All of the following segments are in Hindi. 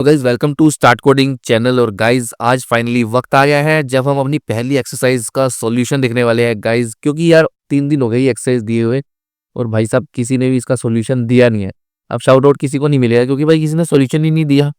तो guys welcome to Start Coding channel. और गाइज आज फाइनली वक्त आ गया है जब हम अपनी पहली एक्सरसाइज का सॉल्यूशन देखने वाले हैं गाइज, क्योंकि यार 3 दिन हो गए ये एक्सरसाइज दिए हुए और भाई साहब किसी ने भी इसका सॉल्यूशन दिया नहीं है। अब शाउट आउट किसी को नहीं मिलेगा क्योंकि भाई किसी ने सॉल्यूशन ही नहीं दिया।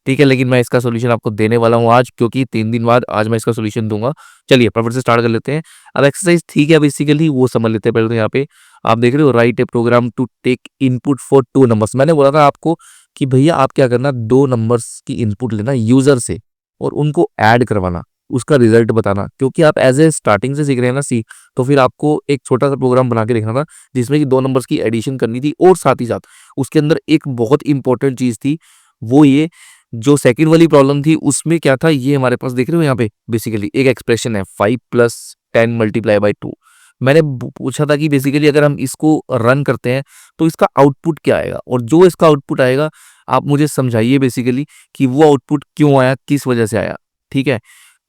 ठीक है, लेकिन मैं इसका सॉल्यूशन आपको देने वाला हूँ आज, क्योंकि 3 दिन बाद आज मैं इसका सॉल्यूशन दूंगा। चलिए फटाफट से स्टार्ट कर लेते हैं। अब एक्सरसाइज ठीक है, बेसिकली वो समझ लेते हैं पहले। तो यहाँ पे आप देख रहे हो, write a program to take input for 2 numbers. मैंने बोला था आपको कि भैया आप क्या करना, 2 नंबर्स की इनपुट लेना यूजर से और उनको ऐड करवाना, उसका रिजल्ट बताना। क्योंकि आप एज ए स्टार्टिंग से सीख रहे हैं ना सी, तो फिर आपको एक छोटा सा प्रोग्राम बना के देखना था जिसमें कि 2 नंबर्स की एडिशन करनी थी। और साथ ही साथ उसके अंदर एक बहुत इंपॉर्टेंट चीज थी, वो ये जो सेकंड वाली प्रॉब्लम थी उसमें क्या था, ये हमारे पास देख रहे हो यहाँ पे बेसिकली एक एक्सप्रेशन है 5+10 × 2। मैंने पूछा था कि बेसिकली अगर हम इसको रन करते हैं तो इसका आउटपुट क्या आएगा, और जो इसका आउटपुट आएगा आप मुझे समझाइए बेसिकली कि वो आउटपुट क्यों आया, किस वजह से आया। ठीक है,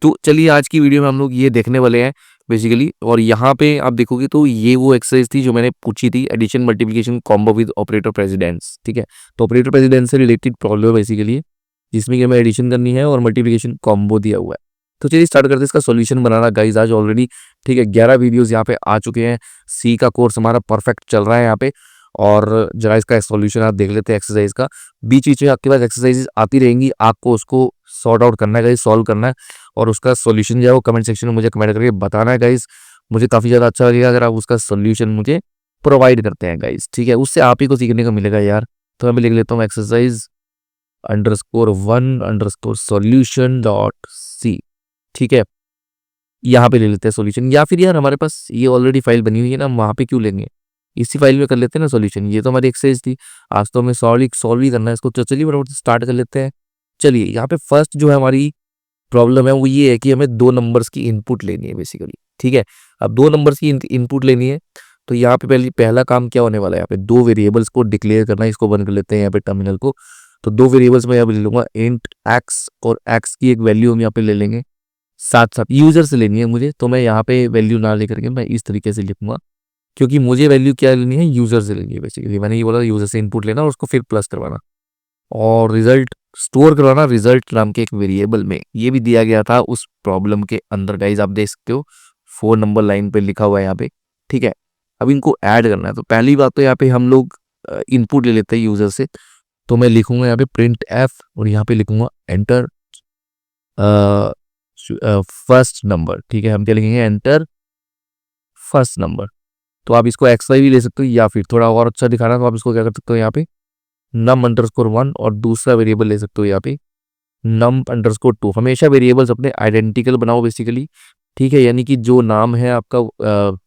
तो चलिए आज की वीडियो में हम लोग ये देखने वाले हैं बेसिकली। और यहाँ पे आप देखोगे तो ये वो एक्सरसाइज थी जो मैंने पूछी थी, addition multiplication combo with operator precedence. ठीक है, तो ऑपरेटर प्रेसिडेंस से रिलेटेड प्रॉब्लम है बेसिकली, जिसमें कि हमें एडिशन करनी है और मल्टीप्लिकेशन कॉम्बो दिया हुआ है। तो चलिए स्टार्ट करते हैं इसका सॉल्यूशन बनाना गाइज। आज ऑलरेडी ठीक है 11 वीडियोस यहाँ पे आ चुके हैं। सी का कोर्स हमारा परफेक्ट चल रहा है यहाँ पे। और जरा इसका सॉल्यूशन आप देख लेते हैं एक्सरसाइज का। बीच बीच में आपके पास एक्सरसाइजेस आती रहेंगी, आपको उसको सॉर्ट आउट करना है गाइज, सॉल्व करना है। और उसका सॉल्यूशन जो है वो कमेंट सेक्शन में मुझे कमेंट करके बताना है गाइज। मुझे काफ़ी ज़्यादा अच्छा लगेगा अगर आप उसका सॉल्यूशन मुझे प्रोवाइड करते हैं गाइज। ठीक है, उससे आप ही को सीखने को मिलेगा यार। तो मैं भी लिख लेता हूँ एक्सरसाइज _1_solution.c। ठीक है, यहाँ पे ले लेते हैं सॉल्यूशन। या फिर यार हमारे पास ये ऑलरेडी फाइल बनी हुई है ना, हम वहाँ पे क्यों लेंगे, इसी फाइल में कर लेते हैं ना सॉल्यूशन। ये तो हमारी एक्सरसाइज थी, आज तो हमें सॉल्व ही करना है इसको। तो चलिए फटाफट स्टार्ट कर लेते हैं। चलिए यहाँ पे फर्स्ट जो है हमारी प्रॉब्लम है वो ये है कि हमें 2 नंबर्स की इनपुट लेनी है बेसिकली। ठीक है, अब 2 नंबर्स की इनपुट लेनी है तो यहाँ पे पहला काम क्या होने वाला है, यहाँ पे 2 वेरिएबल्स को डिक्लेयर करना है। इसको बंद कर लेते हैं यहाँ पे टर्मिनल को। तो 2 वेरिएबल्स में यहाँ पे ले लूंगा इंट एक्स, और एक्स की एक वैल्यू हम यहाँ पे ले लेंगे। साथ साथ यूजर से लेनी है मुझे, तो मैं यहाँ पे वैल्यू ना लेकर के मैं इस तरीके से लिखूंगा, क्योंकि मुझे वैल्यू क्या लेनी है, यूजर से लेनी है बेसिकली। मैंने ये बोला यूजर से इनपुट लेना और उसको फिर प्लस करवाना और रिजल्ट स्टोर करवाना रिजल्ट नाम के एक वेरिएबल में। ये भी दिया गया था उस प्रॉब्लम के अंदर गाइज, आप देख सकते हो 4 नंबर लाइन पे लिखा हुआ है यहाँ पे। ठीक है, अब इनको ऐड करना है। तो पहली बात तो यहाँ पे हम लोग इनपुट ले लेते हैं यूजर से। तो मैं लिखूंगा यहाँ पे प्रिंट एफ और यहाँ पे लिखूंगा एंटर फर्स्ट नंबर। ठीक है, हम क्या लिखेंगे, एंटर फर्स्ट नंबर। तो आप इसको एक्स वाई भी ले सकते हो, या फिर थोड़ा और अच्छा दिखाना तो आप इसको क्या कर सकते हो, यहाँ पे num_1 और दूसरा वेरिएबल ले सकते हो यहाँ पे num_2। हमेशा वेरिएबल्स अपने आइडेंटिकल बनाओ बेसिकली। ठीक है, यानी कि जो नाम है आपका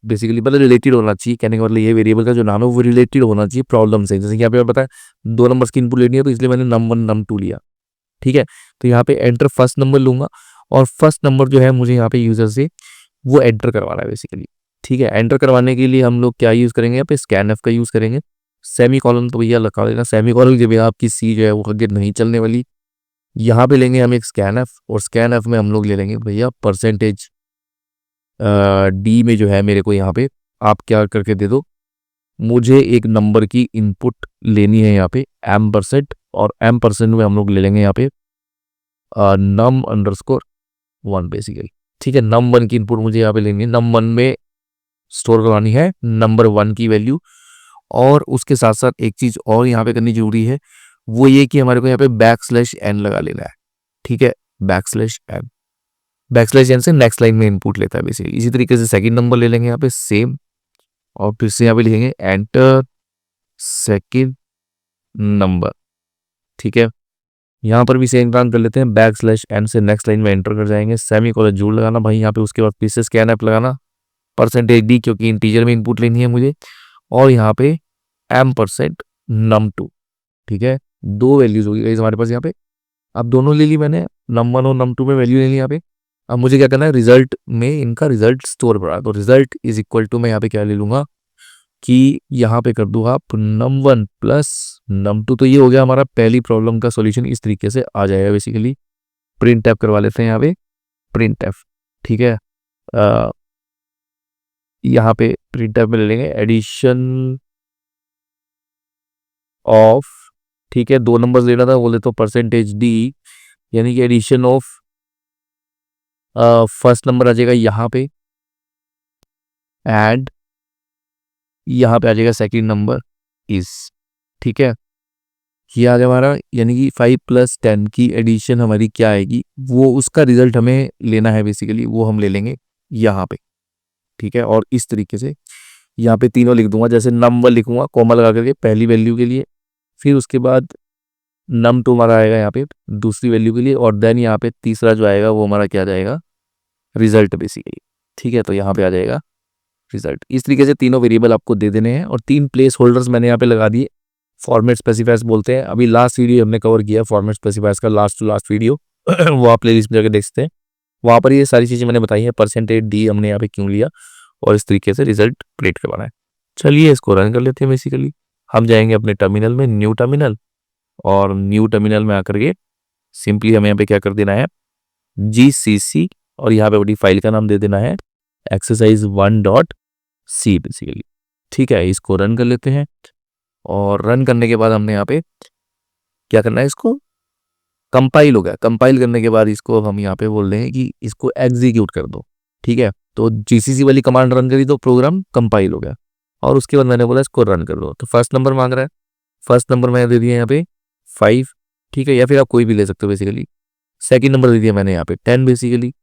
बेसिकली मतलब रिलेटेड होना चाहिए। कहने का मतलब ये वेरिएबल का जो नाम है वो रिलेटेड होना चाहिए प्रॉब्लम से। जैसे कि यहाँ पे पता है 2 नंबर्स की इनपुट लेनी है, तो इसलिए मैंने num_1 num_2 लिया। ठीक है, तो यहाँ पे एंटर फर्स्ट नंबर लूंगा और फर्स्ट नंबर जो है मुझे यहाँ पे यूजर से वो एंटर करवाना है बेसिकली। ठीक है, एंटर करवाने के लिए हम लोग क्या यूज करेंगे, यहाँ पे स्कैनएफ का यूज करेंगे। सेमी कॉलन तो भैया लगा देना, सेमी कॉलन जब आपकी सी जो है वो आगे नहीं चलने वाली। यहाँ पे लेंगे हम एक स्कैनएफ और स्कैनएफ में हम लोग ले लेंगे भैया परसेंटेज डी में जो है मेरे को यहाँ पे आप क्या करके दे दो, मुझे एक नंबर की इनपुट लेनी है यहाँ पे m%, और m% में हम लोग ले लेंगे यहाँ पे num_1 बेसिकली। ठीक है, num_1 की इनपुट मुझे यहाँ पे लेनी है, num_1 में स्टोर करवानी है नंबर 1 की वैल्यू। और उसके साथ साथ एक चीज और यहाँ पे करनी जरूरी है, वो ये कि हमारे को यहाँ पे _n लगा लेना है। ठीक है, _n, _n से नेक्स्ट लाइन में इनपुट लेता है बेसिकली। इसी तरीके से सेकंड नंबर ले लेंगे यहाँ पे सेम, और फिर से यहाँ पे लिखेंगे एंटर सेकंड नंबर। ठीक है, यहाँ पर भी सेम काम कर लेते हैं, _n से नेक्स्ट लाइन में एंटर कर जाएंगे, सेमी कॉलन जरूर लगाना भाई यहाँ पे। उसके बाद फिर से स्कैन ऐप लगाना परसेंटेज डी, क्योंकि इंटीजर में इनपुट लेनी है मुझे, और यहाँ पे m%num2। ठीक है, 2 वैल्यूज होगी गाइस हमारे पास यहाँ पे। अब दोनों ले ली मैंने, num_1 और num_2 में वैल्यू ले ली यहाँ पे। अब मुझे क्या करना है, रिजल्ट में इनका रिजल्ट स्टोर करा। तो रिजल्ट इज इक्वल टू मैं यहाँ पे क्या ले लूंगा कि यहाँ पे कर दूंगा आप num_1 + num_2। तो ये हो गया हमारा पहली प्रॉब्लम का सॉल्यूशन, इस तरीके से आ जाएगा बेसिकली। प्रिंट एफ करवा लेते हैं यहाँ पे, प्रिंट एफ। ठीक है, यहाँ पे प्रिंट एफ में ले लेंगे एडिशन ऑफ ठीक है, 2 नंबर्स लेना था, बोले तो परसेंटेज डी, यानी कि एडिशन ऑफ फर्स्ट नंबर आ जाएगा यहाँ पे, एंड यहाँ पे आ जाएगा सेकंड नंबर इज, ठीक है, ये आ गया हमारा, यानी कि 5 + 10 की एडिशन हमारी क्या आएगी, वो उसका रिजल्ट हमें लेना है बेसिकली, वो हम ले लेंगे यहाँ पे, ठीक है। और इस तरीके से यहाँ पे तीनों लिख दूंगा, जैसे नंबर लिखूंगा कॉमा लगा करके पहली वैल्यू के लिए, फिर उसके बाद num2 हमारा आएगा यहाँ पे दूसरी वैल्यू के लिए, और देन यहाँ पे तीसरा जो आएगा वो हमारा क्या जाएगा, रिजल्ट बेसिकली, ठीक है। तो यहाँ पे आ जाएगा रिजल्ट। इस तरीके से तीनों वेरिएबल आपको दे देने हैं, और 3 प्लेस होल्डर्स मैंने यहाँ पे लगा दिए, फॉर्मेट स्पेसिफायर्स बोलते हैं। अभी लास्ट वीडियो हमने कवर किया फॉर्मेट स्पेसिफायर्स का, लास्ट टू लास्ट वीडियो वो आप प्लेलिस्ट में जाकर देख सकते हैं, वहाँ पर ये सारी चीज़ें मैंने बताई हैं, परसेंटेज डी हमने यहाँ पे क्यों लिया, और इस तरीके से रिजल्ट प्रिंट करवाना है। चलिए इसको रन कर लेते हैं। बेसिकली हम जाएंगे अपने टर्मिनल में, न्यू टर्मिनल, और न्यू टर्मिनल में आकर के सिंपली हमें यहाँ पे क्या कर देना है, GCC, और यहाँ पे अपनी फाइल का नाम दे देना है exercise1.c बेसिकली, ठीक है। इसको रन कर लेते हैं, और रन करने के बाद हमने यहाँ पे क्या करना है, इसको कंपाइल हो गया, कंपाइल करने के बाद इसको हम यहाँ पे बोल रहे हैं कि इसको एग्जीक्यूट कर दो, ठीक है। तो GCC वाली कमांड रन करी तो प्रोग्राम कंपाइल हो गया, और उसके बाद मैंने बोला इसको रन कर दो। तो फर्स्ट नंबर मांग रहा है, फर्स्ट नंबर मैंने दे दिया यहाँ पे 5, ठीक है, या फिर आप कोई भी ले सकते हो बेसिकली। सेकंड नंबर दे दिया मैंने यहाँ पे 10 बेसिकली।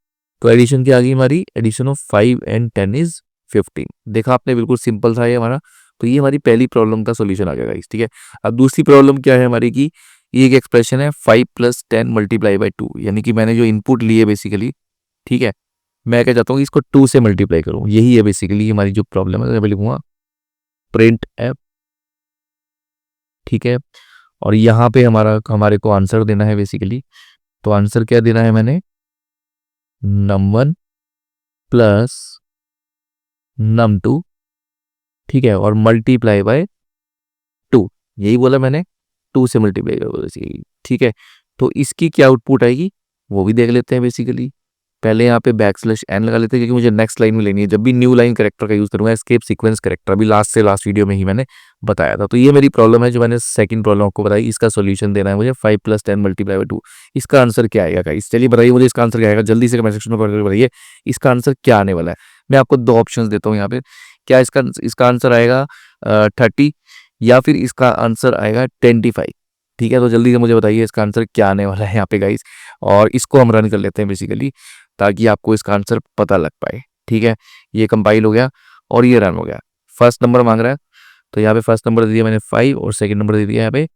तो एडिशन क्या आ गई हमारी, एडिशन ऑफ 5 and 10 इज 15। देखा आपने, बिल्कुल सिंपल था ये हमारा। तो ये हमारी पहली प्रॉब्लम का सोल्यूशन आ गया गाइस, ठीक है। अब दूसरी प्रॉब्लम क्या है हमारी की, ये एक एक्सप्रेशन है 5 + 10 × 2, यानी कि मैंने जो इनपुट लिए बेसिकली, ठीक है, मैं क्या चाहता हूँ कि इसको 2 से मल्टीप्लाई करूँ, यही है बेसिकली हमारी जो प्रॉब्लम है। मैं लिखूंगा प्रिंट एफ, ठीक है, और यहाँ पे हमारे को आंसर देना है बेसिकली। तो आंसर क्या देना है मैंने, num1 + num2, ठीक है, और मल्टीप्लाई बाय 2, यही बोला मैंने, 2 से मल्टीप्लाई करो बेसिकली, ठीक है। तो इसकी क्या आउटपुट आएगी वो भी देख लेते हैं बेसिकली। पहले यहाँ पे \n लगा लेते हैं, क्योंकि मुझे नेक्स्ट लाइन में लेनी है। जब भी न्यू लाइन करेक्टर का यूज करूंगा, एस्केप सीक्वेंस करेक्टर, अभी लास्ट से लास्ट वीडियो में ही मैंने बताया था। तो ये मेरी प्रॉब्लम है जो मैंने सेकंड प्रॉब्लम आपको बताई, इसका सोल्यूशन देना है मुझे 5 + 10 × 2। इसका आंसर क्या आएगा गाइस, चलिए बताइए मुझे इसका आंसर क्या आएगा, जल्दी से कमेंट सेक्शन में बताइए इसका आंसर क्या आने वाला है। मैं आपको 2 ऑप्शन देता हूँ यहाँ पे, क्या इसका आंसर आएगा 30, या फिर इसका आंसर आएगा 25, ठीक है। तो जल्दी से मुझे बताइए इसका आंसर क्या आने वाला है यहाँ पे गाइस, और इसको हम रन कर लेते हैं बेसिकली, ताकि आपको इसका आंसर पता लग पाए, ठीक है। ये कंपाइल हो गया और ये रन हो गया। फर्स्ट नंबर मांग रहा है, तो यहाँ पे फर्स्ट नंबर दे दिया मैंने 5, और सेकंड नंबर दे दिया यहाँ पे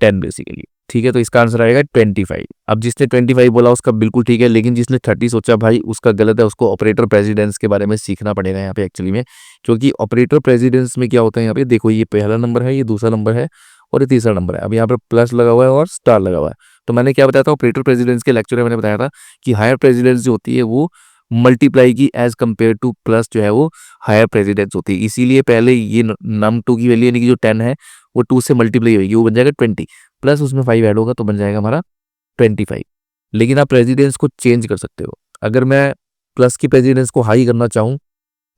10 बेसिकली, ठीक है। तो इसका आंसर आएगा 25। अब जिसने 25 बोला उसका बिल्कुल ठीक है, लेकिन जिसने 30 सोचा भाई उसका गलत है, उसको ऑपरेटर प्रेसिडेंस के बारे में सीखना पड़ेगा यहाँ पे एक्चुअली में। क्योंकि ऑपरेटर प्रेसिडेंस में क्या होता है, यहाँ पे देखो, ये पहला नंबर है, ये दूसरा नंबर है, और ये तीसरा नंबर है। अब यहाँ पर प्लस लगा हुआ है और स्टार लगा हुआ है। तो मैंने क्या बताया था ऑपरेटर प्रेसिडेंस के लेक्चर में, मैंने बताया था कि हायर प्रेसिडेंस जो होती है वो मल्टीप्लाई की एज कंपेयर टू प्लस जो है वो हायर प्रेसिडेंस होती है। इसीलिए पहले ये num2 की वैल्यू यानी कि जो 10 है वो 2 से मल्टीप्लाई होगी, वो बन जाएगा 20, प्लस उसमें 5 ऐड होगा तो बन जाएगा हमारा 25। लेकिन आप प्रेसिडेंस को चेंज कर सकते हो। अगर मैं प्लस की प्रेसिडेंस को हाई करना चाहूँ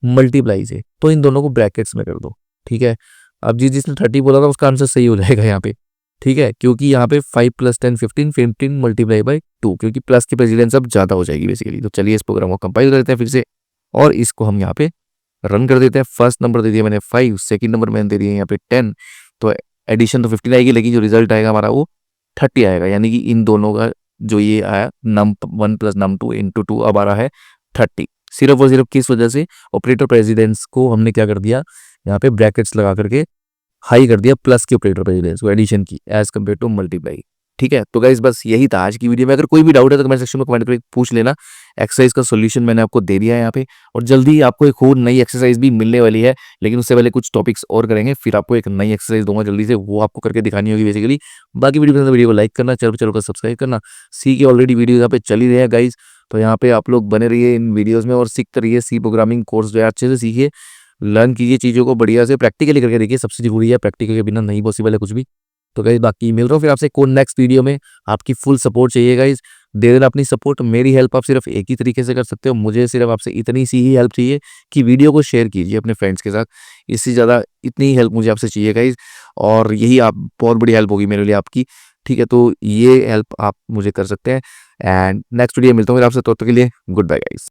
मल्टीप्लाई से, तो इन दोनों को ब्रैकेट्स में कर दो, ठीक है। अब जिसने 30 बोला था उसका आंसर सही हो जाएगा यहाँ पे, ठीक है, क्योंकि यहाँ पे 5 + 10 15, 15 × 2, क्योंकि प्लस की प्रेसिडेंस अब ज़्यादा हो जाएगी बेसिकली। तो चलिए इस प्रोग्राम को कंपाइल कर देते हैं फिर से, और इसको हम यहाँ पे रन कर देते हैं। फर्स्ट नंबर दे दिया मैंने 5, सेकंड नंबर मैंने दे दिया यहाँ पे 10। तो एडिशन तो 15 आएगी, लेकिन जो रिजल्ट आएगा हमारा वो 30 आएगा, यानी कि इन दोनों का जो ये आया num1 + num2 × 2 अब आ रहा है 30। सिर्फ और सिर्फ किस वजह से, ऑपरेटर प्रेसिडेंस को हमने क्या कर दिया, यहाँ पे ब्रैकेट्स लगा करके हाई कर दिया प्लस की ऑपरेटर प्रेसिडेंस को, एडिशन की एज कम्पेयर टू मल्टीप्लाई, ठीक है। तो गाइस बस यही था आज की वीडियो में। अगर कोई भी डाउट है तो कमेंट सेक्शन में कमेंट करके पूछ लेना। एक्सरसाइज का सॉल्यूशन मैंने आपको दे दिया है यहाँ पे, और जल्दी ही आपको एक और नई एक्सरसाइज भी मिलने वाली है, लेकिन उससे पहले कुछ टॉपिक्स और करेंगे, फिर आपको एक नई एक्सरसाइज दूंगा जल्दी से, वो आपको करके दिखानी होगी बेसिकली। बाकी वीडियो को लाइक करना, चैनल को सब्सक्राइब करना। सी की ऑलरेडी वीडियो यहाँ पे चल ही रहे हैं गाइज, तो यहाँ पे आप लोग बने रहिए इन वीडियोज़ में और सीखते रहिए। सी प्रोग्रामिंग कोर्स जो है अच्छे से सीखिए, लर्न कीजिए चीज़ों को बढ़िया से, प्रैक्टिकली करके देखिए, सबसे जरूरी है, प्रैक्टिकल के बिना नहीं पॉसिबल है कुछ भी। तो गाइस बाकी मिल रहा हूँ फिर आपसे कौन नेक्स्ट वीडियो में, आपकी फुल सपोर्ट चाहिए गाइस। दे देना अपनी सपोर्ट। मेरी हेल्प आप सिर्फ एक ही तरीके से कर सकते हो, मुझे सिर्फ आपसे इतनी सी ही हेल्प चाहिए कि वीडियो को शेयर कीजिए अपने फ्रेंड्स के साथ। इससे ज़्यादा इतनी ही हेल्प मुझे आपसे चाहिए गाइज, और यही आप बहुत बड़ी हेल्प होगी मेरे लिए आपकी। ठीक है, तो ये हेल्प आप मुझे कर सकते हैं। एंड नेक्स्ट वीडियो मिलता हूँ फिर आपसे, तब तक के लिए गुड बाय गाइज।